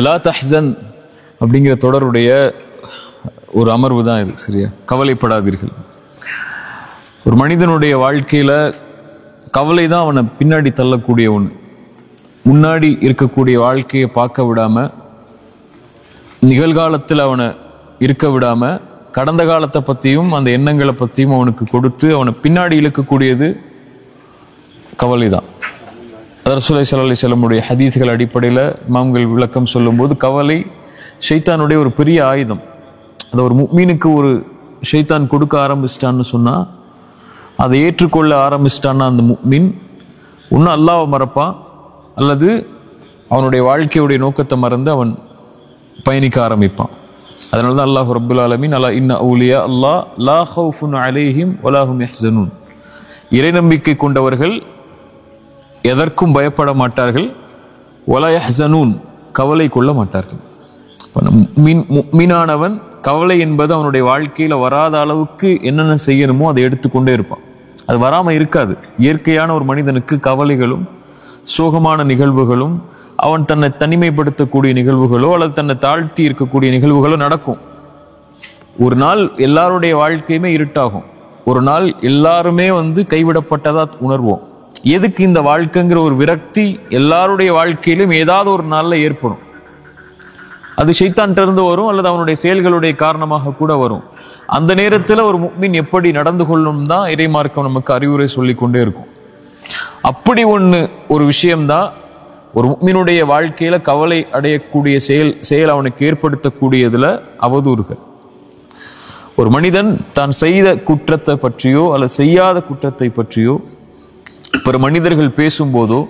லா தஹ்சன் அப்படிங்கிற தொடருடைய ஒரு அமர்வு தான் இது. சரியா? கவலைப்படாதீர்கள். ஒரு மனிதனுடைய வாழ்க்கையில கவலை தான் அவனை பின்னாடி தள்ளக்கூடிய ஒன்று. முன்னாடி இருக்கக்கூடிய வாழ்க்கையை பார்க்க விடாம, நிகழ்காலத்தில் அவனை இருக்க விடாம, கடந்த காலத்தை பற்றியும் அந்த எண்ணங்களை பற்றியும் அவனுக்கு கொடுத்து அவனை பின்னாடி இழுக்கக்கூடியது கவலை தான். ரசூலுல்லாஹி ஸல்லல்லாஹு அலைஹி வஸல்லமுடைய ஹதீஸ்கள் அடிப்படையில் இமாம்கள் விளக்கம் சொல்லும்போது, கவலை ஷைத்தானுடைய ஒரு பெரிய ஆயுதம். அதை ஒரு முஃமினுக்கு ஒரு ஷைத்தான் கொடுக்க ஆரம்பிச்சிட்டான்னு சொன்னால், அதை ஏற்றுக்கொள்ள ஆரம்பிச்சிட்டான்னா அந்த முஃமின் ஒன்று அல்லாஹ்வை மறப்பான், அல்லது அவனுடைய வாழ்க்கையுடைய நோக்கத்தை மறந்து அவன் பயணிக்க ஆரம்பிப்பான். அதனால தான் அல்லாஹ் ரப்புல் ஆலமீன் அலா இன்ன அவுலியா அல்லாஹ் லா ஹவுஃபுன் அலைஹிம் வலா ஹும் யஹ்ஸனூன், இறை நம்பிக்கை கொண்டவர்கள் எதற்கும் பயப்பட மாட்டார்கள், வலா யஹ்ஸனூன், கவலை கொள்ள மாட்டார்கள். முஃமினானவன் கவலை என்பது அவனுடைய வாழ்க்கையில் வராத அளவுக்கு என்னென்ன செய்யணுமோ அதை எடுத்துக்கொண்டே இருப்பான். அது வராமல் இருக்காது. இயற்கையான ஒரு மனிதனுக்கு கவலைகளும் சோகமான நிகழ்வுகளும், அவன் தன்னை தனிமைப்படுத்தக்கூடிய நிகழ்வுகளோ அல்லது தன்னை தாழ்த்தி இருக்கக்கூடிய நிகழ்வுகளோ நடக்கும். ஒரு நாள் எல்லாருடைய வாழ்க்கையுமே இருட்டாகும். ஒரு நாள் எல்லாருமே கைவிடப்பட்டதா உணர்வோம். எதுக்கு இந்த வாழ்க்கைங்கிற ஒரு விரக்தி எல்லாருடைய வாழ்க்கையிலும் ஏதாவது ஒரு நாள்ல ஏற்படும். அது ஷைத்தான்ட்ட இருந்து வரும், அல்லது அவனுடைய செயல்களுடைய காரணமாக கூட வரும். அந்த நேரத்தில் ஒரு முஃமின் எப்படி நடந்து கொள்ளும் தான் இறைமார்க்கம் நமக்கு அறிவுரை சொல்லி கொண்டே இருக்கும். அப்படி ஒரு விஷயம்தான் ஒரு முஃமினுடைய வாழ்க்கையில கவலை அடையக்கூடிய செயல் அவனுக்கு ஏற்படுத்தக்கூடியதுல அவதூறுகள். ஒரு மனிதன் தான் செய்த குற்றத்தை பற்றியோ அல்லது செய்யாத குற்றத்தை பற்றியோ பிற மனிதர்கள் பேசும்போதோ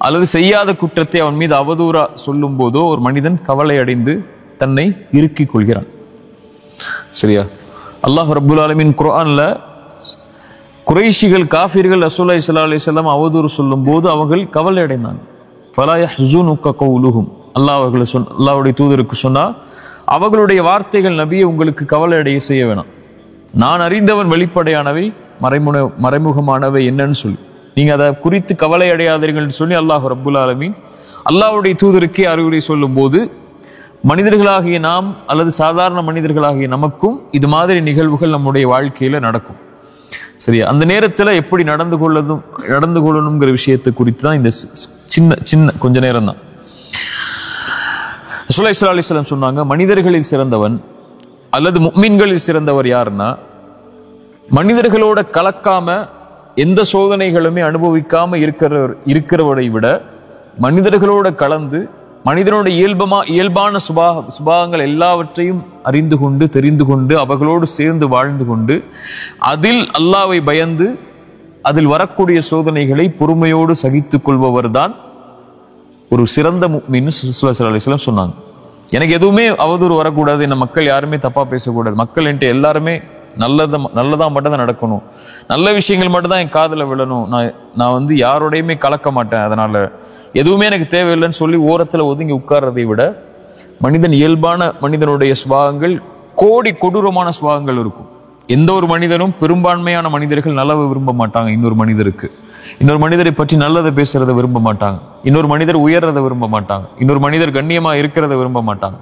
அல்லது செய்யாத குற்றத்தை அவன் மீது அவதூறா சொல்லும் போதோ ஒரு மனிதன் கவலை அடைந்து தன்னை இறுக்கிக் கொள்கிறான். சரியா? அல்லாஹ் ரப்புல் ஆலமீன் குர்ஆன்ல குறைஷிகள் காஃபிர்கள் ரசூலுல்லாஹி ஸல்லல்லாஹு அலைஹி வஸல்லம் அவதூறு சொல்லும் போது அவர்கள் கவலை அடைந்தாங்க. ஃபலா யஹ்ஸுனுக கௌலுஹும், அல்லாஹ்வுடைய தூதருக்கு சொன்னா, அவர்களுடைய வார்த்தைகள் நபியை உங்களுக்கு கவலை அடைய செய்ய வேணாம். நான் அறிந்தவன் வெளிப்படையானவை, மறைமுகமானவை என்னன்னு சொல்லி நீங்க அதை குறித்து கவலை அடையாதீர்கள் சொல்லி அல்லாஹ் ரப்புல் ஆலமீன் அல்லாஹ்வுடைய தூதருக்கே அறிவுரை சொல்லும் போது, மனிதர்களாகிய நாம் அல்லது சாதாரண மனிதர்களாகிய நமக்கும் இது மாதிரி நிகழ்வுகள் நம்முடைய வாழ்க்கையில நடக்கும். சரியா? அந்த நேரத்துல எப்படி நடந்து கொள்ளணுங்கிற விஷயத்தை குறித்து தான் இந்த சின்ன கொஞ்ச நேரம் தான். ரசூலுல்லாஹி ஸல்லல்லாஹு அலைஹி வஸல்லம் சொன்னாங்க, மனிதர்களில் சிறந்தவன் அல்லது முஃமின்களில் சிறந்தவர் யாருன்னா, மனிதர்களோட கலக்காம எந்த சோதனைகளுமே அனுபவிக்காம இருக்கிறவரை விட மனிதர்களோட கலந்து மனிதனோட இயல்பான சுபாவங்கள் எல்லாவற்றையும் அறிந்து கொண்டு தெரிந்து கொண்டு அவர்களோடு சேர்ந்து வாழ்ந்து கொண்டு அதில் அல்லாஹ்வை பயந்து அதில் வரக்கூடிய சோதனைகளை பொறுமையோடு சகித்துக் கொள்பவர் தான் ஒரு சிறந்த முஃமின் ஸல்லல்லாஹு அலைஹி வஸல்லம் சொன்னாங்க. எனக்கு எதுவுமே அவதூறு வரக்கூடாது, என்ன மக்கள் யாருமே தப்பா பேசக்கூடாது, மக்கள் என்கிட்ட எல்லாருமே நல்லதா மட்டும் தான் நடக்கணும், நல்ல விஷயங்கள் மட்டும் தான் என் காதுல விழணும், நான் யாரோடையுமே கலக்க மாட்டேன், அதனால எதுவுமே எனக்கு தேவையில்லைன்னு சொல்லி ஓரத்துல ஒதுங்கி உட்கார்றதை விட இயல்பான மனிதனுடைய சுபாவங்கள் கொடூரமான சுபாவங்கள் இருக்கும். எந்த ஒரு மனிதனும், பெரும்பான்மையான மனிதர்கள் நல்லவை விரும்ப மாட்டாங்க. இன்னொரு மனிதரை பற்றி நல்லதை பேசுறதை விரும்ப மாட்டாங்க. இன்னொரு மனிதர் உயர்றதை விரும்ப மாட்டாங்க. இன்னொரு மனிதர் கண்ணியமா இருக்கிறத விரும்ப மாட்டாங்க.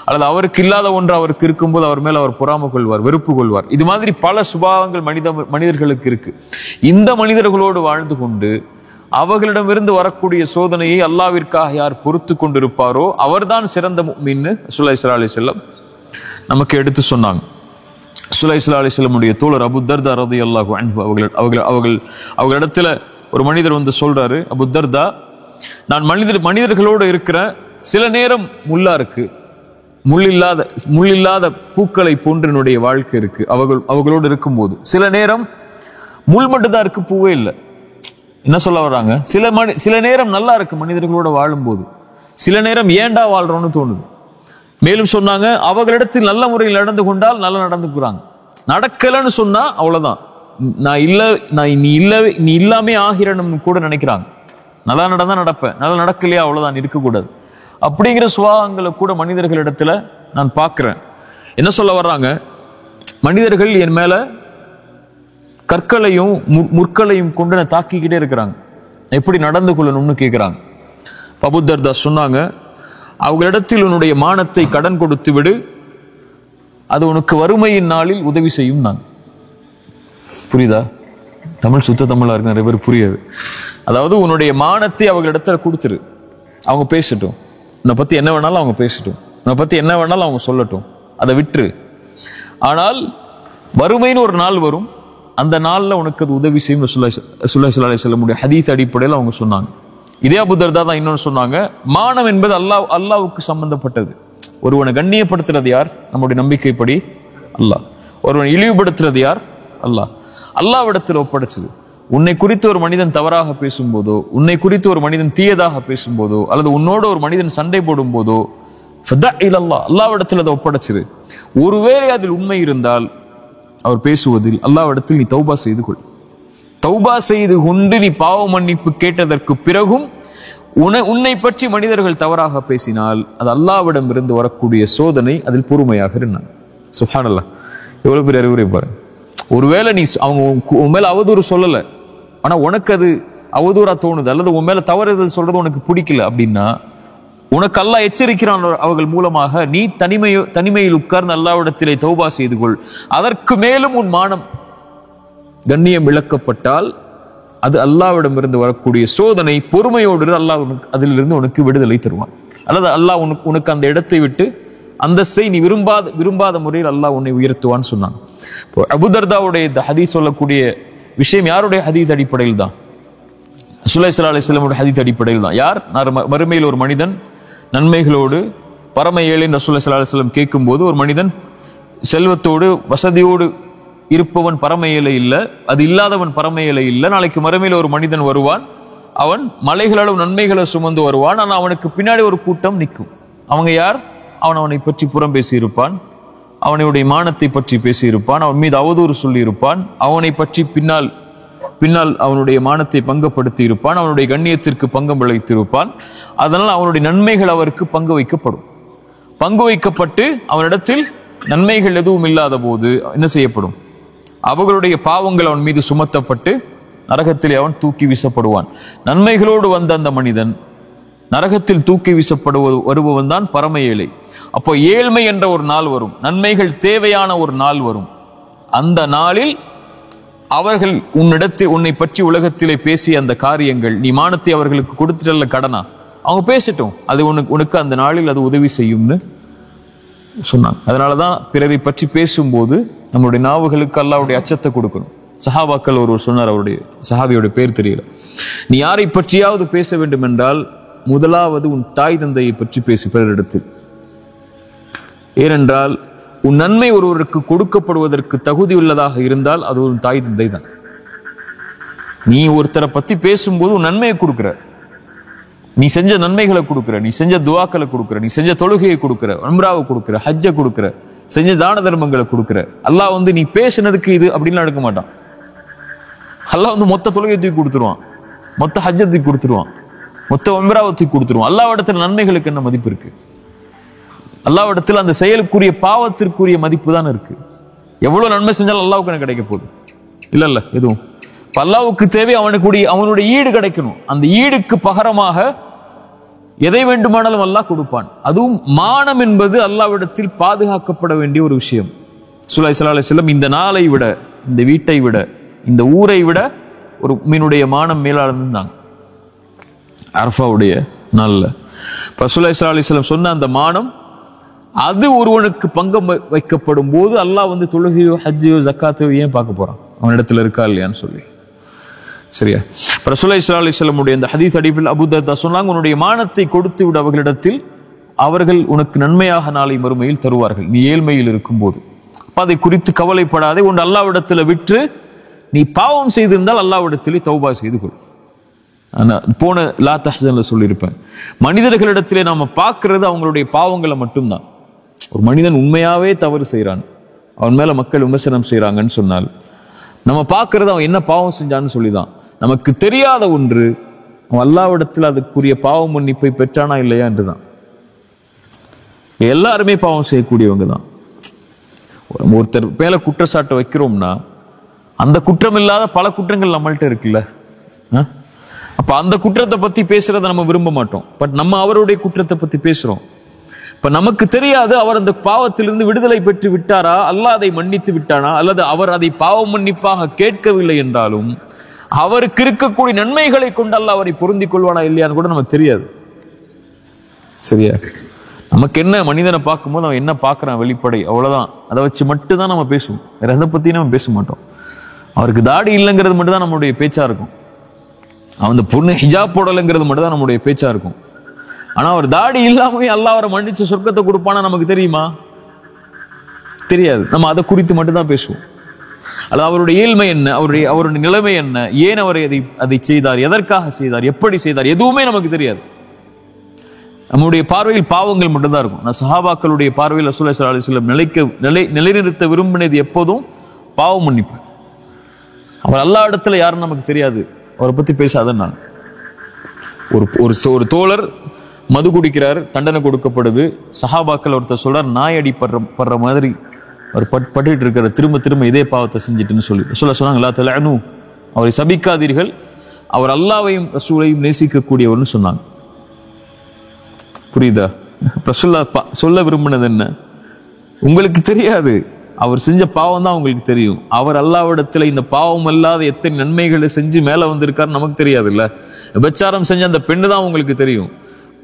அல்லது அவருக்கு இல்லாத ஒன்று அவருக்கு இருக்கும்போது அவர் மேல அவர் பொறாமை கொள்வார், வெறுப்பு கொள்வார். இது மாதிரி பல சுபாவங்கள் மனிதர்களுக்கு இருக்கு. இந்த மனிதர்களோடு வாழ்ந்து கொண்டு அவர்களிடமிருந்து வரக்கூடிய சோதனையை அல்லாஹ்விற்காக யார் பொறுத்து கொண்டிருப்பாரோ அவர்தான் சிறந்த முஃமின் ரசூலுல்லாஹி ஸல்லல்லாஹு அலைஹி வஸல்லம் நமக்கு எடுத்து சொன்னாங்க. ரசூலுல்லாஹி ஸல்லல்லாஹு அலைஹி வஸல்லமுடைய தோழர் அபூ தர்தா ரலியல்லாஹு அன்ஹு அவர்களிடத்துல ஒரு மனிதர் சொல்றாரு, அபூ தர்தா, நான் மனிதர்களோடு இருக்கிற சில நேரம் முள்ளா இருக்கு, முள்ளில்லாத பூக்களை போன்று என்னுடைய வாழ்க்கை இருக்கு. அவர்களோடு இருக்கும்போது சில நேரம் முள் மட்டும்தான் இருக்கு, பூவே இல்லை. என்ன சொல்ல வர்றாங்க? சில நேரம் நல்லா இருக்கு மனிதர்களோட வாழும்போது, சில நேரம் ஏண்டா வாழ்றோம்னு தோணுது. மேலும் சொன்னாங்க, அவர்களிடத்தில் நல்ல முறையில் நடந்து கொண்டால் நல்லா நடந்துக்கிறாங்க, நடக்கலன்னு சொன்னா அவ்வளவுதான், நீ இல்லாமே ஆகிறன்னு கூட நினைக்கிறாங்க. நல்லா நடந்தா நடப்பேன், நல்லா நடக்கலையா அவ்வளவுதான், இருக்கக்கூடாது அப்படிங்கிற சுபாவங்களை கூட மனிதர்களிடத்துல நான் பார்க்கிறேன். என்ன சொல்ல வர்றாங்க? மனிதர்கள் என் மேல கற்களையும் முற்களையும் கொண்டு நான் தாக்கிக்கிட்டே இருக்கிறாங்க, எப்படி நடந்து கொள்ளணும்னு கேட்கிறாங்க. அபூ தர்தா சொன்னாங்க, அவர்களிடத்தில் உன்னுடைய மானத்தை கடன் கொடுத்து விடு, அது உனக்கு வறுமையின் நாளில் உதவி செய்யும். நான் புரியுதா? தமிழ் சுத்த தமிழா இருக்கு, நிறைய பேர் புரியாது. அதாவது உன்னுடைய மானத்தை அவர்களிடத்துல கொடுத்துரு, அவங்க பேசட்டும். உன்னை பத்தி என்ன வேணாலும் அவங்க பேசட்டும், உன்னை பத்தி என்ன வேணாலும் அவங்க சொல்லட்டும், அதை விட்டுரு. ஆனால் வறுமைன்னு ஒரு நாள் வரும், அந்த நாள்ல உனக்கு அது உதவி செய்யும். ரசூலுல்லாஹி ஸல்லல்லாஹு அலைஹி வஸல்லம் ஹதீஸ் அடிப்படையில் அவங்க சொன்னாங்க. இதே அபூ தர்தா தான் இன்னொன்று சொன்னாங்க, மானம் என்பது அல்லாஹ்வுக்கு சம்பந்தப்பட்டது. ஒருவனை கண்ணியப்படுத்துறது யார்? நம்முடைய நம்பிக்கைப்படி அல்லாஹ். ஒருவனை இழிவுபடுத்துறது யார்? அல்லாஹ். அல்லாஹ்விடத்தில் ஒப்படைச்சது. உன்னை குறித்து ஒரு மனிதன் தவறாக பேசும்போதோ, உன்னை குறித்து ஒரு மனிதன் தீயதாக பேசும்போதோ, அல்லது உன்னோட ஒரு மனிதன் சண்டை போடும் போதோ, அல்லாஹ்விடத்தில் அதை ஒப்படைச்சது. ஒருவேளை அதில் உண்மை இருந்தால் அவர் பேசுவதில் அல்லாஹ்விடத்தில் நீ தௌபா செய்து கொள். தௌபா செய்து கொண்டு நீ பாவ மன்னிப்பு கேட்டதற்கு பிறகும் உன்னை பற்றி மனிதர்கள் தவறாக பேசினால் அது அல்லாஹ்விடம் இருந்து வரக்கூடிய சோதனை, அதில் பொறுமையாக இருந்தான். சுப்ஹானல்லாஹ், எவ்வளவு பெரிய அறிவுரை பாரு. ஒருவேளை நீ அவங்க உன் மேல அவதூறு சொல்லல, ஆனா உனக்கு அது அவதூறா தோணுது, அல்லது உன் மேல தவறுதல் சொல்றது உனக்கு பிடிக்கல அப்படின்னா, உனக்கு அல்லாஹ் எச்சரிக்கிறான் அவர்கள் மூலமாக, நீ தனிமையில் உட்கார்ந்து அல்லாஹ்விடத்திலே தௌபா செய்து கொள். அதற்கு மேலும் உன் மானம் கண்ணியம் இழக்கப்பட்டால் அது அல்லாஹ்விடம் இருந்து வரக்கூடிய சோதனை. பொறுமையோடு அல்லாஹ் அதிலிருந்து உனக்கு விடுதலை தருவான், அல்லது அல்லாஹ் உனக்கு அந்த இடத்தை விட்டு அந்த நீ விரும்பாத முறையில் அல்லாஹ் உன்னை உயர்த்துவான்னு சொன்னான். இப்போ அபூ தர்தாவுடைய இந்த ஹதீஸ் சொல்லக்கூடிய விஷயம் யாருடைய ஹதீஸ் அடிப்படையில் தான்? ரசூலுல்லாஹி ஸல்லல்லாஹு அலைஹி வஸல்லம் ஹதீஸ் அடிப்படையில் தான். யார்? மறுமையில் ஒரு மனிதன் நன்மைகளோடு பரம ஏழைன்னு ரசூலுல்லாஹி ஸல்லல்லாஹு அலைஹி வஸல்லம் கேட்கும்போது, ஒரு மனிதன் செல்வத்தோடு வசதியோடு இருப்பவன் பரம ஏழை இல்லை, அது இல்லாதவன் பரம ஏழை இல்லை. நாளைக்கு மறுமையில் ஒரு மனிதன் வருவான், அவன் மலைகளோடு நன்மைகளை சுமந்து வருவான், ஆனால் அவனுக்கு பின்னாடி ஒரு கூட்டம் நிற்கும். அவங்க யார்? அவனை பற்றி புறம் பேசியிருப்பான், அவனுடைய மானத்தை பற்றி பேசியிருப்பான், அவன் மீது அவதூறு சொல்லியிருப்பான், அவனை பற்றி பின்னால் அவனுடைய மானத்தை பங்கப்படுத்தி இருப்பான், அவனுடைய கண்ணியத்திற்கு பங்கம் விளைத்திருப்பான். அதனால் அவனுடைய நன்மைகள் அவருக்கு பங்கு வைக்கப்பட்டு அவனிடத்தில் நன்மைகள் எதுவும் இல்லாத போது என்ன செய்யப்படும்? அவர்களுடைய பாவங்கள் அவன் மீது சுமத்தப்பட்டு நரகத்திலே அவன் தூக்கி வீசப்படுவான். நன்மைகளோடு வந்த அந்த மனிதன் நரகத்தில் தூக்கி வருபவன் தான் பரம ஏழை. அப்போ ஏழ்மை என்ற ஒரு நாள் வரும், நன்மைகள் தேவையான ஒரு நாள் வரும். அந்த நாளில் அவர்கள் உன்னை பற்றி உலகத்திலே பேசிய அந்த காரியங்கள், நீ மானத்தை அவர்களுக்கு கொடுத்துட்டல்ல கடனா, அவங்க பேசட்டும், அது உனக்கு அந்த நாளில் அது உதவி செய்யும்னு சொன்னாங்க. அதனாலதான் பிறரை பற்றி பேசும்போது நம்மளுடைய நாவுகளுக்கு அல்லாஹ்வுடைய அச்சத்தை கொடுக்கணும். சஹாபாக்கள் ஒருவர் சொன்னார், அவருடைய சஹாபியோடைய பேர் தெரியல, நீ யாரை பற்றியாவது பேச வேண்டும் என்றால் முதலாவது உன் தாய் தந்தையை பற்றி பேசி பிறரிடத்தில். ஏனென்றால் உன் நன்மை ஒருவருக்கு கொடுக்கப்படுவதற்கு தகுதி உள்ளதாக இருந்தால் அது ஒரு தாய் தந்தை தான். நீ ஒருத்தரை பத்தி பேசும்போது உன் நன்மையை கொடுக்கிற, நீ செஞ்ச நன்மைகளை கொடுக்கிற, நீ செஞ்ச துவாக்களை கொடுக்கிற, நீ செஞ்ச தொழுகையை கொடுக்கிற, உம்ராவை கொடுக்கிற, ஹஜ்ஜை கொடுக்கிற, செஞ்ச தான தர்மங்களை கொடுக்கிற. அல்லாஹ் நீ பேசினதுக்கு இது அப்படின்னு எடுக்க மாட்டான். அல்லாஹ் மொத்த தொழுகையை தூக்கி கொடுத்துருவான், மொத்த ஹஜ்ஜை தூக்கி கொடுத்துருவான், மொத்த உம்ராவை தூக்கி கொடுத்துருவான். அல்லாஹ்விடத்தில் நன்மைகளுக்கு என்ன மதிப்பு இருக்கு? அல்லாஹ்விடத்தில் அந்த செயலுக்குரிய பாவத்திற்குரிய மதிப்பு தான் இருக்கு. எவ்வளவு நன்மை செஞ்சாலும் அல்லாஹ்வுக்கு என்ன கிடைக்க போகுது? இல்ல எதுவும். அல்லாஹ்வுக்கு தேவை அவனுடைய ஈடு கிடைக்கணும். அந்த ஈடுக்கு பகரமாக எதை வேண்டுமானாலும் அல்லாஹ் கொடுப்பான். அதுவும் மானம் என்பது அல்லாஹ்விடத்தில் பாதுகாக்கப்பட வேண்டிய ஒரு விஷயம். ரசூலுல்லாஹி ஸல்லல்லாஹு அலைஹி வஸல்லம் இந்த நாளை விட, இந்த வீட்டை விட, இந்த ஊரை விட ஒரு மீனுடைய மானம் மேலானதுன்னாங்க அரஃபாவுடைய நாள்ல. ரசூலுல்லாஹி ஸல்லல்லாஹு அலைஹி வஸல்லம் சொன்ன அந்த மானம், அது ஒருவனுக்கு பங்கம் வைக்கப்படும் போது அல்லாஹ் தொழுகையோ ஹஜ்ஜையோ ஜக்காத்தையோ ஏன் பார்க்க போறான்? அவனிடத்துல இருக்கா இல்லையான்னு சொல்லி. சரியா? ரசூலுல்லாஹி ஸல்லல்லாஹு அலைஹி வஸல்லம் இந்த ஹதீஸ் அடிப்படையில் அபூ தர்தா சொன்னாங்க, உன்னுடைய மானத்தை கொடுத்து விட அவர்களிடத்தில், அவர்கள் உனக்கு நன்மையாக நாளை மறுமையில் தருவார்கள், நீ ஏழ்மையில் இருக்கும் போது. அதை குறித்து கவலைப்படாதே, உன் அல்லாஹ்விடத்தில் விட்டு நீ பாவம் செய்திருந்தால் அல்லாஹ்விடத்திலே தௌபா செய்து கொள். போன லா தஹ்சன்ல சொல்லியிருப்பேன், மனிதர்களிடத்திலே நாம பார்க்கிறது அவங்களுடைய பாவங்களை மட்டும்தான். ஒரு மனிதன் உண்மையாவே தவறு செய்யறான், அவன் மேல மக்கள் விமர்சனம் செய்யறாங்கன்னு சொன்னால் நம்ம பார்க்கறது அவன் என்ன பாவம் செஞ்சான்னு சொல்லிதான். நமக்கு தெரியாத ஒன்று, அவன் அல்லாஹ்விடத்தில் அதுக்குரிய பாவ மன்னிப்பை பெற்றானா இல்லையா என்றுதான். எல்லாருமே பாவம் செய்யக்கூடியவங்க தான். ஒருத்தர் மேல குற்றச்சாட்டை வைக்கிறோம்னா அந்த குற்றம் இல்லாத பல குற்றங்கள் நம்மள்ட்ட இருக்குல்ல. அப்ப இப்ப அந்த குற்றத்தை பத்தி பேசுறதை நம்ம விரும்ப மாட்டோம். பட் நம்ம அவருடைய குற்றத்தை பத்தி பேசுறோம். இப்ப நமக்கு தெரியாது அவர் அந்த பாவத்திலிருந்து விடுதலை பெற்று விட்டாரா, அல்லாஹ் அதை மன்னித்து விட்டானா, அல்லது அவர் அதை பாவ மன்னிப்பாக கேட்கவில்லை என்றாலும் அவருக்கு இருக்கக்கூடிய நன்மைகளை கொண்டு அல்லாஹ் அவரை பொருந்திக் கொள்வானா இல்லையான்னு கூட நமக்கு தெரியாது. சரியா? நமக்கு என்ன, மனிதனை பார்க்கும்போது அவன் என்ன பார்க்கறான் வெளிப்படை, அவ்வளவுதான். அதை வச்சு மட்டும்தான் நம்ம பேசுவோம். வேற எதை பத்தியும் நம்ம பேச மாட்டோம். அவருக்கு தாடி இல்லைங்கிறது மட்டும் தான் நம்மளுடைய பேச்சா இருக்கும். அவன் பொண்ணு ஹிஜாப் போடலைங்கிறது மட்டும் தான் நம்முடைய பேச்சா இருக்கும். ஆனா அவர் தாடி இல்லாமவே அல்லாஹ் அவரை மன்னிச்சு சொர்க்கத்தை கொடுப்பானா நமக்கு தெரியுமா? தெரியாது. நம்ம அதை குறித்து மட்டும்தான் பேசுவோம். அல்லது அவருடைய இயல்மை என்ன, அவருடைய நிலைமை என்ன, ஏன் அவர் அதை செய்தார், எதற்காக செய்தார், எப்படி செய்தார், எதுவுமே நமக்கு தெரியாது. நம்முடைய பார்வையில் பாவங்கள் மட்டும்தான் இருக்கும். நான் சஹாபாக்களுடைய பார்வையில் ரசூலுல்லாஹி ஸல்லல்லாஹு அலைஹி வஸல்லம் நிலைநிறுத்த விரும்பினது எப்போதும் பாவ மன்னிப்பு. அவர் அல்லாஹ் இடத்துல யாருன்னு நமக்கு தெரியாது, அவரை பத்தி பேசாதன்னா. ஒரு தோழர் மது குடிக்கிறார், தண்டனை கொடுக்கப்படுது. சஹாபாக்கள் ஒருத்தர் சொல்றார், நாய் அடி படுற மாதிரி அவர் பட்டுட்டு இருக்கிற, திரும்ப திரும்ப இதே பாவத்தை செஞ்சுட்டுன்னு சொல்லி சொன்னாங்க, லா தலஅனு, அவரை சபிக்காதீர்கள், அவர் அல்லாஹ்வையும் ரசூலையும் நேசிக்கக்கூடியவர்னு சொன்னாங்க. புரியுதா? ரசூலுல்லாஹ் சொல்ல விரும்பினது என்ன? உங்களுக்கு தெரியாது, அவர் செஞ்ச பாவம் தான் உங்களுக்கு தெரியும். அவர் அல்லாஹ்விடத்துல இந்த பாவம் அல்லாத எத்தனை நன்மைகளை செஞ்சு மேல வந்திருக்காரு நமக்கு தெரியாது இல்ல. விபச்சாரம் செஞ்ச அந்த பெண்ணு தான் உங்களுக்கு தெரியும்.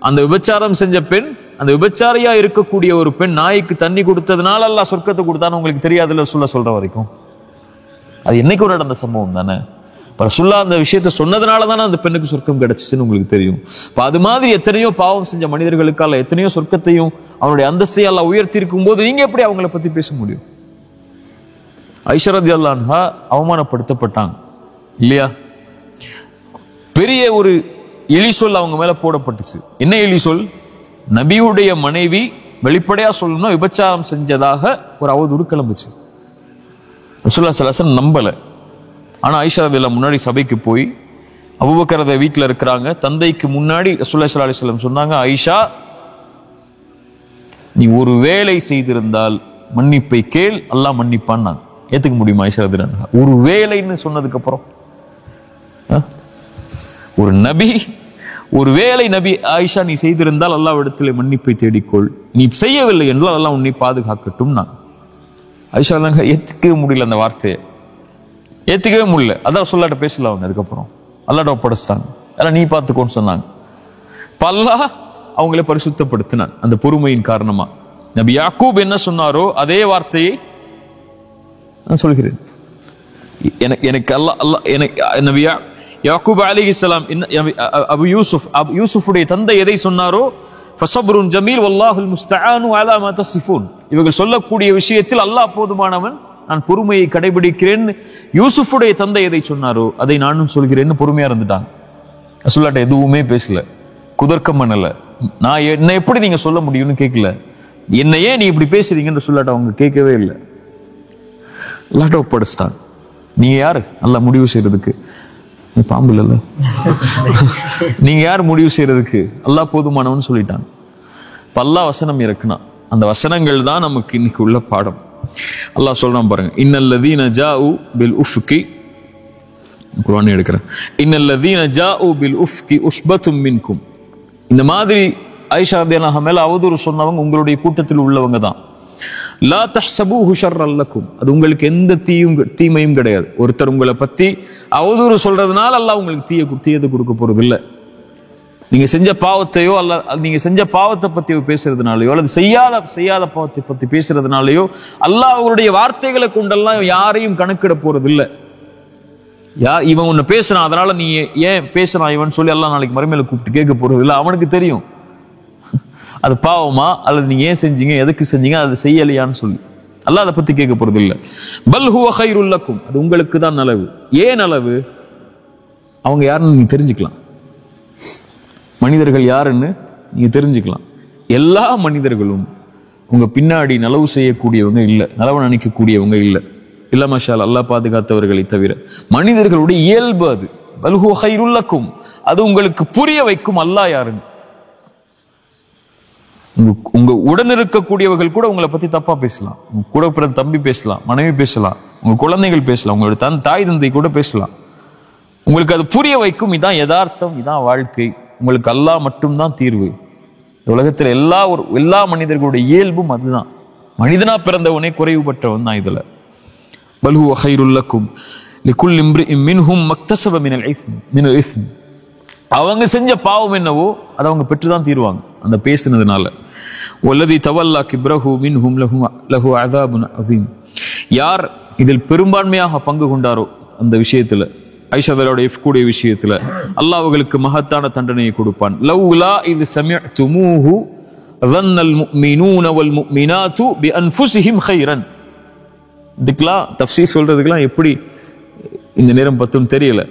அந்த விபச்சாரம் செஞ்ச பெண், அந்த விபச்சாரியா இருக்கக்கூடிய ஒரு பெண் நாய்க்கு தண்ணி கொடுத்ததுனால அல்லாஹ் சொர்க்கத்தை கொடுத்தான்னு உங்களுக்கு தெரியாதுல்ல ரசூலுல்லாஹ் சொல்ற வரைக்கும். அது என்னைக்கு ஒரு நடந்த சம்பவம் தானே. ரசூலுல்லாஹ் அந்த விஷயத்தை சொன்னதுனால தானே அந்த பெண்ணுக்கு சொர்க்கம் கிடைச்சிச்சுன்னு உங்களுக்கு தெரியும். இப்ப அது மாதிரி எத்தனையோ பாவம் செஞ்ச மனிதர்களுக்கால எத்தனையோ சொர்க்கத்தையும் அவனுடைய அந்தஸ்தையும் அல்லாஹ் உயர்த்தி இருக்கும் போது நீங்க எப்படி அவங்களை பத்தி பேச முடியும்? ஆயிஷா ரலியல்லாஹு அன்ஹா அவமானப்படுத்தப்பட்டாங்க இல்லையா? பெரிய ஒரு எலி சொல் அவங்க மேல போடப்பட்டுச்சு. என்ன எலி சொல்? நபியுடைய மனைவி வெளிப்படையா சொல்லணும் விபச்சாரம் செஞ்சதாக ஒரு அவதூறு கிளம்புச்சு. ரசூலுல்லாஹி ஸல்லல்லாஹு அலைஹி வஸல்லம் நம்பல. ஆனா ஆயிஷா ரலியல்லாஹு முன்னாடி சபைக்கு போய் அபூபக்கர் வீட்டுல இருக்கிறாங்க, தந்தைக்கு முன்னாடி ரசூலுல்லாஹி ஸல்லல்லாஹு அலைஹி வஸல்லம் சொன்னாங்க, ஆயிஷா நீ ஒரு வேலை செய்திருந்தால் மன்னிப்பை கேள், அல்லாஹ் மன்னிப்பான். ஏத்துக்க முடியுமா ஆயிஷா ரலியல்லாஹு அன்ஹா? ஒரு வேலைன்னு சொன்னதுக்கு அப்புறம் ஒரு நபி, ஒரு வேலை நபி, ஆயிஷா நீ செய்திருந்தால் அல்லாஹ்விடத்திலே மன்னிப்பை தேடிக்கொள், நீ செய்யவில்லை என்றால் அல்லாஹ் உன்னை பாதுகாக்கட்டும். ஆயிஷா ஏத்துக்கவே முடியல, அந்த வார்த்தையை ஏத்துக்கவே முடியல. அதான் சொல்லாட்ட பேசல அவங்க. அதுக்கப்புறம் அல்லாஹ்ட்ட ஒப்படைச்சிட்டாங்க, அதெல்லாம் நீ பார்த்துக்கோன்னு சொன்னாங்க. அல்லாஹ் அவங்களை பரிசுத்தப்படுத்தினான் அந்த பொறுமையின் காரணமா. நபி யாக்கூப் என்ன சொன்னாரோ அதே வார்த்தையை நான் சொல்கிறேன். எனக்கு நபி யாக்கூப் அலைஹிஸ்ஸலாம் அபு யூசுஃபுடைய தந்தை எதை சொன்னாரோ, ஃபஸப்ருன் ஜமீல் வல்லாஹுல் முஸ்தஆனு அலா மா தஸிஃபூன், இவர்கள் சொல்லக்கூடிய விஷயத்தில் அல்லாஹ் போதுமானவன், நான் பொறுமையை கடைபிடிக்கிறேன். யூசுஃபுடைய தந்தை எதை சொன்னாரோ அதை நானும் சொல்கிறேன்னு பொறுமையா இருந்துட்டாங்க. ரசூலுல்லாஹ் எதுவுமே பேசல, குதர்க்கம் பண்ணல. நான் என்ன எப்படி நீங்க சொல்ல முடியும்னு கேட்கல. என்னையே நீ இப்படி பேசுறீங்கன்னு ரசூலுல்லாஹ் அவங்க கேட்கவே இல்லை. அல்லாஹ்ட்ட ஒப்படைச்சிட்டாங்க. நீங்க யாரு அல்லாஹ் முடிவு செய்யறதுக்கு? பாம்பு இல்ல, நீங்க யார் முடிவு செய்யறதுக்கு? அல்லாஹ் போதுமானவன் சொல்லிட்டாங்க. அல்லாஹ் வசனம் இறக்குனா அந்த வசனங்கள் தான் நமக்கு இன்னைக்கு உள்ள பாடம். அல்லாஹ் சொல்றான் பாருங்க, இன்னல்லதீன ஜாஉ பில் உஃப்கி, குர்ஆன் எடுக்கிறேன், இன்னல்லதீன ஜாஉ பில் உஃப்கி உஸ்பத்தும் மின்கும். இந்த மாதிரி ஆயிஷா ரலியல்லாஹு அன்ஹா மேல அவதூறு சொன்னவங்க உங்களுடைய கூட்டத்தில் உள்ளவங்க தான். லா தஹ்சபூஹு ஷர்ரல் லக்கும், அது உங்களுக்கு எந்த தீமையும் கிடையாது. ஒருத்தர் உங்களை பத்தி அவதூறு சொல்றதுனால அல்லாஹ் உங்களுக்கு தீயது கொடுக்க போறது இல்லை. நீங்க செஞ்ச பாவத்தையோ அல்ல நீங்க செஞ்ச பாவத்தை பத்தி பேசுறதுனாலயோ அல்லது செய்யாத பாவத்தை பத்தி பேசுறதுனாலயோ அல்லாஹ் அவருடைய வார்த்தைகளை கொண்டெல்லாம் யாரையும் கணக்கிட போறது இல்லை. இவன் உன்னை பேசுறான் அதனால நீ ஏன் பேசுறான் இவன் சொல்லி அல்லாஹ் நாளைக்கு மறுமையில கூப்பிட்டு கேட்க போறது இல்லை. அவனுக்கு தெரியும் அது பாவமா அல்லது நீங்க ஏன் செஞ்சீங்க, எதுக்கு செஞ்சீங்க, அது செய்யலையான்னு சொல்லி அல்லாஹ் அதை பத்தி கேட்க போறது இல்லை. பல் ஹுவ கைருல் லக்கும், அது உங்களுக்கு தான் நலவு. ஏன் நலவு? அவங்க யாருன்னு நீங்க தெரிஞ்சுக்கலாம். மனிதர்கள் யாருன்னு நீங்க தெரிஞ்சுக்கலாம். எல்லா மனிதர்களும் உங்க பின்னாடி நலவு செய்யக்கூடியவங்க இல்ல, நலவு நினைக்கக்கூடியவங்க இல்ல. இல்ல மாஷா அல்லாஹ் பாதுகாத்தவர்களை தவிர. மனிதர்களுடைய இயல்பு அது. பல் ஹுவ கைருல் லக்கும், அது உங்களுக்கு புரிய வைக்கும் அல்லாஹ் யாருன்னு. உங்க உடன் இருக்கக்கூடியவர்கள் கூட உங்களை பத்தி தப்பா பேசலாம், உங்க கூட பிறந்த தம்பி பேசலாம், மனைவி பேசலாம், உங்க குழந்தைகள் பேசலாம், உங்களோட தாய் தந்தை கூட பேசலாம். உங்களுக்கு அது புரிய வைக்கும். இதான் யதார்த்தம், இதான் வாழ்க்கை, உங்களுக்கு அல்லாஹ் மட்டும்தான் தீர்வு. உலகத்தில் எல்லா மனிதர்களுடைய இயல்பும் அதுதான். மனிதனா பிறந்தவனே குறைவுபட்டவன் தான். இதுல பல் ஹுவ கைருல் லக்கும் லிகுல்லி இம்ரிஇன் மின்ஹும் மக்தஸப மினல் இஸ்ம். அவங்க செஞ்ச பாவம் என்னவோ அதை அவங்க பெற்றுதான் தீருவாங்க அந்த பேசினதுனால. வல்லதி தவல்லா கிப்ரஹு மின்ஹும் லஹு அஸாபுன் அஸீம். யார் இதில் பெரும்பான்மையாக பங்கு கொண்டாரோ அந்த விஷயத்துல, ஐஷாவோட கூடிய விஷயத்துல, அல்லாஹ் அவர்களுக்கு மகத்தான தண்டனையை கொடுப்பான். லவ்லா இது சமிஅதுமூஹு ظنல் முஃமினூன வல் முஃமினாத்து பிஅன்ஃபுஸிஹிம் கைரன். இதுக்கெல்லாம் தஃப்சீர் சொல்றதுக்கெல்லாம் எப்படி இந்த நேரம் பத்தும் தெரியல.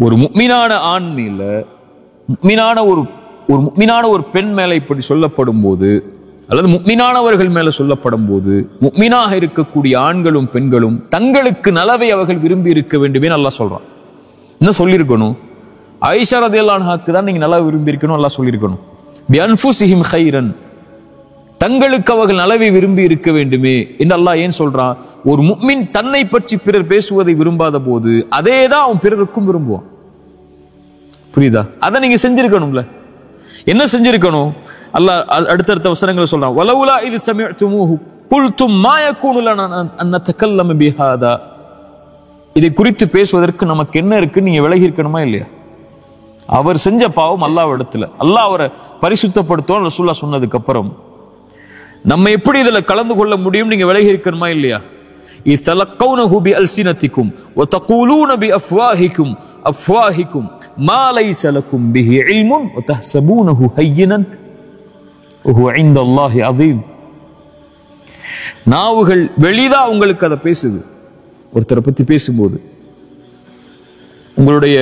ஒரு முஃமினான ஆண் மேல, முஃமினான ஒரு பெண் மேல இப்படி சொல்லப்படும் போது, அல்லது முஃமினானவர்கள் மேல சொல்லப்படும் போது, முஃமினாக இருக்கக்கூடிய ஆண்களும் பெண்களும் தங்களுக்கு நலவை அவர்கள் விரும்பி இருக்க வேண்டுமே அல்லாஹ் சொல்றான். என்ன சொல்லியிருக்கணும்? ஆயிஷா ரலியல்லாஹு அன்ஹாக்கு தான் நீங்க நலவை விரும்பி இருக்கணும் அல்லாஹ் சொல்லியிருக்கணும். பிஅன்ஃபுஸிஹிம் கைரன், தங்களுக்கு அவர்கள் நலவை விரும்பி இருக்க வேண்டுமே என்று அல்லாஹ் ஏன் சொல்றான்? ஒரு முஃமின் தன்னை பற்றி பிறர் பேசுவதை விரும்பாத போது அதேதான் அவன் பிறருக்கும் விரும்புவான். புரியுதா? அதை நீங்க செஞ்சிருக்கணும்ல. என்ன செஞ்சிருக்கணும்? அல்லாஹ் அடுத்தடுத்த வசனங்களை சொல்றான். வலவுலா இது சமிஅதுமூஹு குல்தும் மா யகூனு லனா அன் நதகல்லம பிஹாதா. இதை குறித்து பேசுவதற்கு நமக்கு என்ன இருக்கு? நீங்க விலகி இருக்கணுமா இல்லையா? அவர் செஞ்ச பாவம் அல்லாஹ் இடத்துல, அல்லாஹ் அவரை பரிசுத்தப்படுத்தும் ரசூலுல்லாஹ் சொன்னதுக்கு அப்புறம் நம்ம எப்படி இதுல கலந்து கொள்ள முடியும்? நீங்க விலகி இருக்கணுமா இல்லையா? இத்தலக்கௌனஹு பிஅல்சினதிக்கும் வதகூலூன பிஅஃவாஹிக்கும் அஃவாஹிக்கும் மா லைஸ லக்கும் பிஹி இல்முன் வதஹ்சபூனஹு ஹய்யினன் வஹுவ இன்தல்லாஹி அஸீம். நாவுகள் வெளிதா உங்களுக்கு அதை பேசுது. ஒருத்தரை பத்தி பேசும்போது உங்களுடைய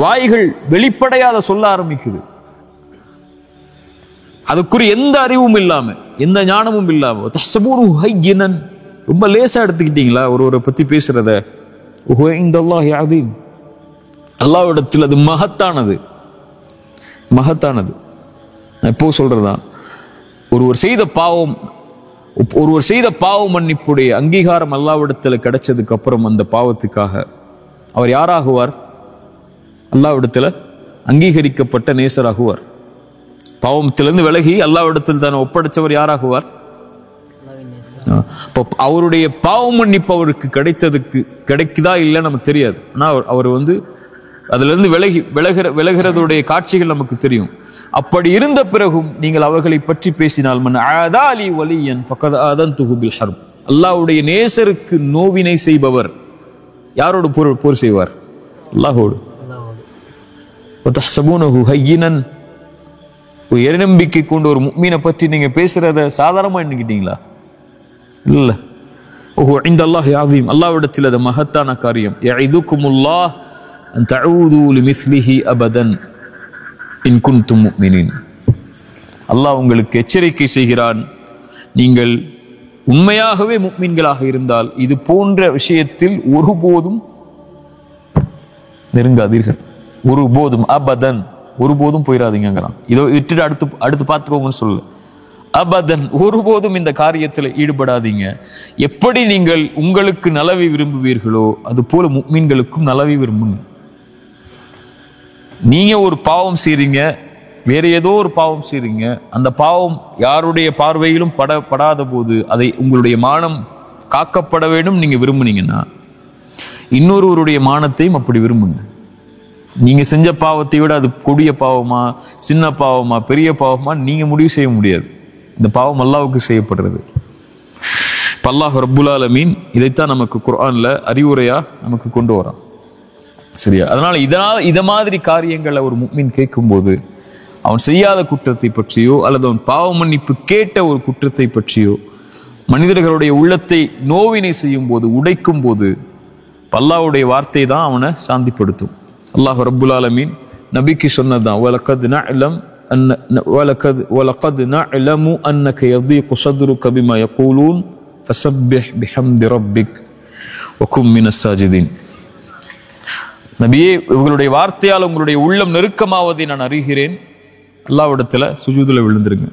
வாய்கள் வெளிப்படையாத சொல்ல ஆரம்பிக்குது. அதுக்குரிய எந்த அறிவும் இல்லாம, எந்த ஞானமும் இல்லாம, தஹ்சபூனஹு ஹய்யினன், ரொம்ப லேசா எடுத்துக்கிட்டீங்களா ஒருவரை பத்தி பேசுறத? வஹுவ இன்தல்லாஹி அஸீம், அல்லாஹ்விடத்தில் அது மகத்தானது. நான் எப்போ சொல்றதா, ஒருவர் செய்த பாவம் மன்னிப்புடைய அங்கீகாரம் அல்லாஹ்விடத்தில் கிடைச்சதுக்கு அப்புறம் அந்த பாவத்துக்காக அவர் யாராகுவார்? அல்லாஹ்விடத்தில் அங்கீகரிக்கப்பட்ட நேசராகுவார். பாவத்திலிருந்து விலகி அல்லாஹ்விடத்தில் தானே ஒப்படைச்சவர் யாராகுவார்? அவருடைய பாவம் மன்னிப்பு அவருக்கு கிடைக்குதா இல்லைன்னு நமக்கு தெரியாது. ஆனா அவர் அதுல இருந்து விலகிறதுடைய காட்சிகள் நமக்கு தெரியும். அப்படி இருந்த பிறகும் நீங்கள் அவர்களை பற்றி பேசினால், மன் ஆதாலி வலியன் ஃபகத் ஆதன்துஹு பில் ஹர்ப், அல்லாஹ்வுடைய நேசருக்கு நோவினை செய்பவர் யாரோடு போர் செய்வார்? அல்லாஹ்வோடு. வதஹ்சபூனஹு ஹய்யினன், இறைநம்பிக்கை கொண்ட ஒரு முஃமினை பற்றி நீங்க பேசுறத சாதாரணமா எண்ணிக்கிட்டீங்களா? இல்ல. வஹுவ இன்தல்லாஹி அஸீம், அல்லாஹ்விடத்தில் அது மகத்தான காரியம். யஇதுகுமுல்லாஹ் அன் தஊது லிமிஸ்லிஹி அபதன் இன் குன்தும் முஃமினீன். அல்லாஹ் உங்களுக்கு எச்சரிக்கை செய்கிறான், நீங்கள் உண்மையாகவே முஃமின்களாக இருந்தால் இது போன்ற விஷயத்தில் ஒருபோதும் நெருங்காதீர்கள். ஒருபோதும், அபதன், ஒருபோதும் போயிடாதீங்கிறான். இதோ இட்டு அடுத்து பார்த்துக்கோங்கன்னு சொல்லு. அபதன், ஒருபோதும் இந்த காரியத்தில் ஈடுபடாதீங்க. எப்படி நீங்கள் உங்களுக்கு நலவை விரும்புவீர்களோ அது போல முஃமின்களுக்கும் நலவை விரும்புங்க. நீங்க ஒரு பாவம் செய்றீங்க, வேற ஏதோ ஒரு பாவம் செய்றீங்க, அந்த பாவம் யாருடைய பார்வையிலும் படாத போது அதை உங்களுடைய மானம் காக்கப்பட வேண்டும் நீங்க விரும்புனீங்கன்னா, இன்னொருவருடைய மானத்தையும் அப்படி விரும்புங்க. நீங்க செஞ்ச பாவத்தை விட அது கொடிய பாவமா, சின்ன பாவமா, பெரிய பாவமா நீங்க முடிவு செய்ய முடியாது. இந்த பாவம் அல்லாஹ்வுக்கு செய்யப்படுறது. அல்லாஹ் ரப்புல் ஆலமீன் இதைத்தான் நமக்கு குர்ஆன்ல அறிவுரையா நமக்கு கொண்டு வரான். சரியா? அதனால இத மாதிரி காரியங்களை ஒரு முஃமின் கேட்கும்போது அவன் செய்யாத குற்றத்தை பற்றியோ அல்லது அவன் பாவ மன்னிப்பு கேட்ட ஒரு குற்றத்தை பற்றியோ மனிதர்களுடைய உள்ளத்தை நோவினை செய்யும் போது, உடைக்கும் போது அல்லாஹ்வுடைய வார்த்தை தான் அவனை சாந்திப்படுத்தும். அல்லாஹ் ரப்புல் ஆலமீன் நபிக்கு சொன்னதான், وَلَقَدْ نَعْلَمُ أَنَّكَ يَضِيقُ صَدْرُكَ بِمَا يَقُولُونَ فَسَبِّحْ بِحَمْدِ رَبِّكَ وَكُن مِّنَ السَّاجِدِينَ. நபியே, இவங்களுடைய வார்த்தையால் உங்களுடைய உள்ளம் நெருக்கமாவதை நான் அறிகிறேன். அல்லாஹ்விடத்துல சுஜூதுல விழுந்துருங்க,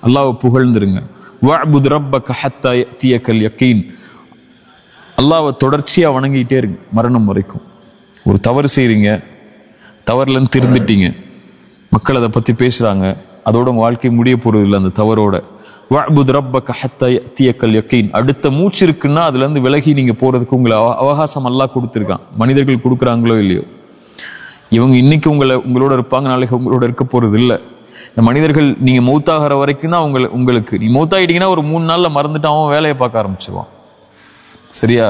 அல்லாஹ்வை புகழ்ந்துருங்க. வஅ்புத் ரப்பக ஹத்தா யஅதியகல் யகீன், அல்லாஹ்வை தொடர்ச்சியா வணங்கிட்டே இருங்க மரணம் வரைக்கும். ஒரு தவறு செய்றீங்க, தவறுலேருந்து திருந்துட்டீங்க, மக்கள் அதை பற்றி பேசுகிறாங்க, அதோட உங்கள் வாழ்க்கை முடிய போகிறது இல்லை. அந்த தவறோட வஅ்புத் ரப்பக ஹத்தா யஅ்தியக்கல் யகீன், அடுத்த மூச்சு இருக்குன்னா அதுலேருந்து விலகி நீங்கள் போகிறதுக்கு உங்களை அவகாசம் அல்லாஹ் கொடுத்துருக்கான். மனிதர்கள் கொடுக்குறாங்களோ இல்லையோ, இவங்க இன்னைக்கு உங்களோட இருப்பாங்க, நாளைக்கு உங்களோட இருக்க போகிறது இல்லை. இந்த மனிதர்கள் நீங்கள் மௌத்தாகிற வரைக்கும் தான் உங்களுக்கு நீ மௌத்தாயிட்டீங்கன்னா ஒரு 3 நாளில் மறந்துட்டு அவன் வேலையை பார்க்க ஆரம்பிச்சிருவான். சரியா?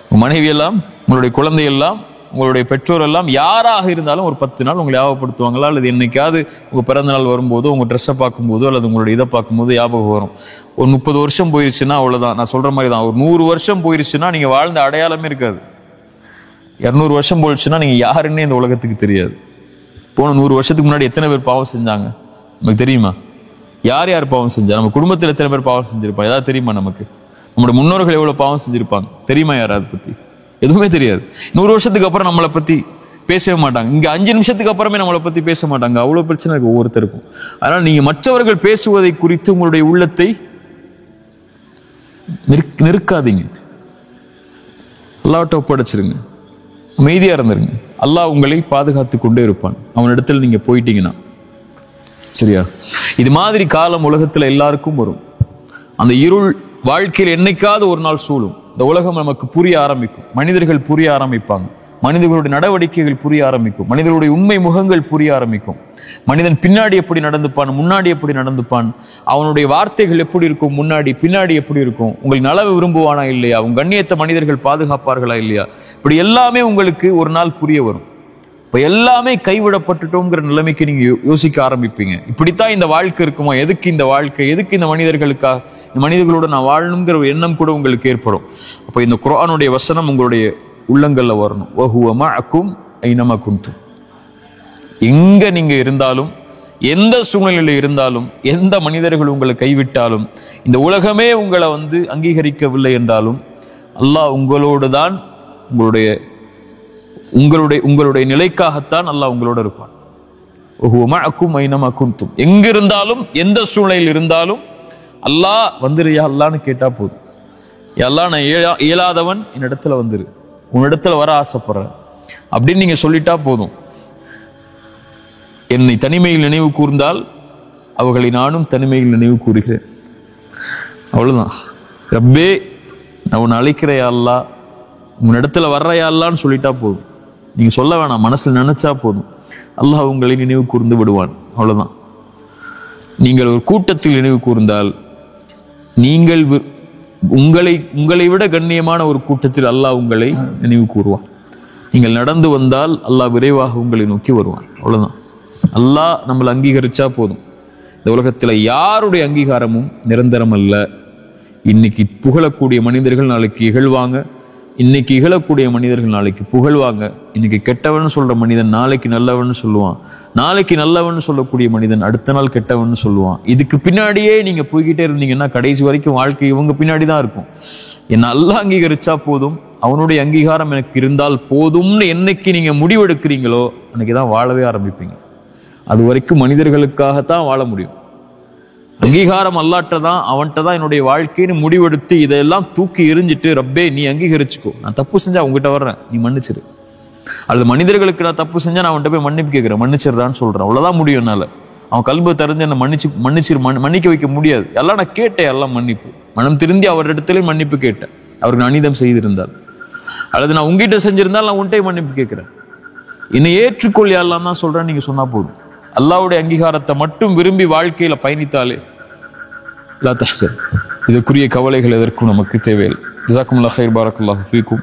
உங்கள் மனைவி எல்லாம், உங்களுடைய குழந்தை எல்லாம், உங்களுடைய பெற்றோர் எல்லாம் யாராக இருந்தாலும் ஒரு 10 நாள் உங்களை ஞாபகப்படுத்துவாங்களா, அல்லது என்னைக்காவது உங்கள் பிறந்த நாள் வரும்போதோ, உங்கள் ட்ரெஸ்ஸை பார்க்கும்போதோ, அல்லது உங்களுடைய இதை பார்க்கும்போது ஞாபகம் வரும். ஒரு 30 வருஷம் போயிருச்சுன்னா அவ்வளோதான். நான் சொல்கிற மாதிரி தான். ஒரு 100 வருஷம் போயிருச்சுன்னா நீங்கள் வாழ்ந்த அடையாளமே இருக்காது. 200 வருஷம் போயிடுச்சுன்னா நீங்கள் யாருன்னே இந்த உலகத்துக்கு தெரியாது. போன 100 வருஷத்துக்கு முன்னாடி எத்தனை பேர் பாவம் செஞ்சாங்க நமக்கு தெரியுமா? யார் யார் பாவம் செஞ்சா? நம்ம குடும்பத்தில் எத்தனை பேர் பாவம் செஞ்சிருப்பாங்க ஏதாவது தெரியுமா? நமக்கு நம்மளோட முன்னோர்கள் எவ்வளோ பாவம் செஞ்சிருப்பாங்க தெரியுமா? யார் அதை பற்றி எதுவுமே தெரியாது. 100 வருஷத்துக்கு அப்புறம் நம்மளை பற்றி பேசவே மாட்டாங்க. இங்கே 5 நிமிஷத்துக்கு அப்புறமே நம்மளை பற்றி பேச மாட்டாங்க. அவ்வளோ பிரச்சனை இருக்கு ஒவ்வொருத்தருக்கும். அதனால் நீங்கள் மற்றவர்கள் பேசுவதை குறித்து உங்களுடைய உள்ளத்தை நெருக்காதீங்க. அல்லாஹ்விட்ட ஒப்படைச்சிருங்க, அமைதியா இருந்துருங்க. அல்லாஹ் உங்களை பாதுகாத்து கொண்டே இருப்பான் அவனிடத்தில் நீங்க போயிட்டீங்கன்னா. சரியா? இது மாதிரி காலம் உலகத்துல எல்லாருக்கும் வரும். அந்த இருள் வாழ்க்கையில் என்னைக்காவது ஒரு நாள் சூழும். இந்த உலகம் நமக்கு புரிய ஆரம்பிக்கும், மனிதர்கள் புரிய ஆரம்பிப்பாங்க, மனிதர்களுடைய நடவடிக்கைகள் புரிய ஆரம்பிக்கும், மனிதர்களுடைய உண்மை முகங்கள் புரிய ஆரம்பிக்கும். மனிதன் பின்னாடி எப்படி நடந்துப்பான், முன்னாடி எப்படி நடந்துப்பான், அவனுடைய வார்த்தைகள் எப்படி இருக்கும், முன்னாடி பின்னாடி எப்படி இருக்கும், உங்கள் நலவை விரும்புவானா இல்லையா, உங்க கண்ணியத்தை மனிதர்கள் பாதுகாப்பார்களா இல்லையா, இப்படி எல்லாமே உங்களுக்கு ஒரு நாள் புரிய வரும். இப்ப எல்லாமே கைவிடப்பட்டுட்டோங்கிற நிலைமைக்கு நீங்க யோசிக்க ஆரம்பிப்பீங்க. இப்படித்தான் இந்த வாழ்க்கை இருக்குமா, எதுக்கு இந்த வாழ்க்கை, எதுக்கு இந்த மனிதர்களுக்காக, இந்த மனிதர்களோட நான் வாழணுங்கிற ஒரு எண்ணம் கூட உங்களுக்கு ஏற்படும். அப்ப இந்த குர்ஆனுடைய வசனம் உங்களுடைய உள்ளங்கள்ல வரணும். வஹுவ மஅக்கும் ஐனமா குன்தும். எங்க நீங்க இருந்தாலும், எந்த சூழ்நிலையில இருந்தாலும், எந்த மனிதர்கள் உங்களை கைவிட்டாலும், இந்த உலகமே உங்களை அங்கீகரிக்கவில்லை என்றாலும், அல்லாஹ் உங்களோடு தான், உங்களுடைய நிலைக்காகத்தான் அல்லாஹ் உங்களோட இருப்பான். வஹுவ மஅக்கும் ஐனமா குன்தும். எங்க இருந்தாலும், எந்த சூழ்நிலையில் இருந்தாலும் அல்லாஹ் வந்துரு யா அல்லாஹ்னு கேட்டா போதும். யா அல்லாஹ் நான் இயலாதவன், என்னிடத்துல வந்துரு, உன்னிடத்துல வர ஆசைப்படுறேன் அப்படின்னு நீங்க சொல்லிட்டா போதும். என்னை தனிமையில் நினைவு கூர்ந்தால் அவர்களை நானும் தனிமையில் நினைவு கூறுகிறேன். அவ்வளவுதான். ரப்பே நான் உன்னை அழைக்கிற யா அல்லாஹ், உன்னிடத்துல வர்ற யா அல்லாஹ்னு சொல்லிட்டா போதும். நீங்க சொல்ல வேணாம், மனசில் நினைச்சா போதும், அல்லாஹ் உங்களை நினைவு கூர்ந்து விடுவான். அவ்வளவுதான். நீங்கள் ஒரு கூட்டத்தில் நினைவு கூர்ந்தால், நீங்கள் உங்களை விட கண்ணியமான ஒரு கூட்டத்தில் அல்லாஹ் உங்களை நினைவு கூறுவான். நீங்கள் நடந்து வந்தால் அல்லாஹ் விரைவாக உங்களை நோக்கி வருவான். அவ்வளவுதான். அல்லாஹ் நம்மளை அங்கீகரிச்சா போதும். இந்த உலகத்துல யாருடைய அங்கீகாரமும் நிரந்தரம் அல்ல. இன்னைக்கு புகழக்கூடிய மனிதர்கள் நாளைக்கு இகழ்வாங்க, இன்னைக்கு இகழக்கூடிய மனிதர்கள் நாளைக்கு புகழ்வாங்க. இன்னைக்கு கெட்டவன் சொல்ற மனிதன் நாளைக்கு நல்லவன் சொல்லுவான், நாளைக்கு நல்லவன் சொல்லக்கூடிய மனிதன் அடுத்த நாள் கெட்டவன் சொல்லுவான். இதுக்கு பின்னாடியே நீங்க போய்கிட்டே இருந்தீங்கன்னா கடைசி வரைக்கும் வாழ்க்கை இவங்க பின்னாடி தான் இருக்கும். என்ன அல்லாஹ் அங்கீகரிச்சா போதும், அவனுடைய அங்கீகாரம் எனக்கு இருந்தால் போதும்னு என்னைக்கு நீங்க முடிவெடுக்கிறீங்களோ அன்னைக்குதான் வாழவே ஆரம்பிப்பீங்க. அது வரைக்கும் மனிதர்களுக்காகத்தான் வாழ முடியும். அங்கீகாரம் அல்லாட்ட தான், அவன்கிட்ட தான் என்னுடைய வாழ்க்கைன்னு முடிவெடுத்து இதெல்லாம் தூக்கி எறிஞ்சிட்டு, ரப்பே நீ அங்கீகரிச்சுக்கோ, நான் தப்பு செஞ்சா உங்ககிட்ட வர்றேன், நீ மன்னிச்சிரு. அல்லது மனிதர்களுக்கு நான் தப்பு செஞ்சா நான் அவன்கிட்ட போய் மன்னிப்பு கேட்கிறேன், மன்னிச்சிடுறான்னு சொல்றேன். அவ்வளவுதான் முடியும் என்னால. அவன் கல்பை தெரிஞ்சு என்னை மன்னிக்க வைக்க முடியாது. எல்லாம் நான் கேட்டேன், எல்லாம் மன்னிப்பு, மனம் திருந்தி அவரிடத்துல மன்னிப்பு கேட்டேன், அவருக்கு நான் அநீதம் செய்திருந்தால், அல்லது நான் உங்ககிட்ட செஞ்சிருந்தால் நான் உன்கிட்ட மன்னிப்பு கேட்கிறேன், என்னை ஏற்றுக்கொள் எல்லாம் தான் சொல்றேன். நீங்க சொன்னா போதும். அல்லாஹ்வுடைய அங்கீகாரத்தை மட்டும் விரும்பி வாழ்க்கையில பயணித்தாலே லா தஹ்சன். இதுக்குரிய கவலைகள் எதற்கும் நமக்கு தேவையில்லை. ஜஸாக்குமுல்லாஹ் கைர், பாரக்கல்லாஹு ஃபீக்கும்.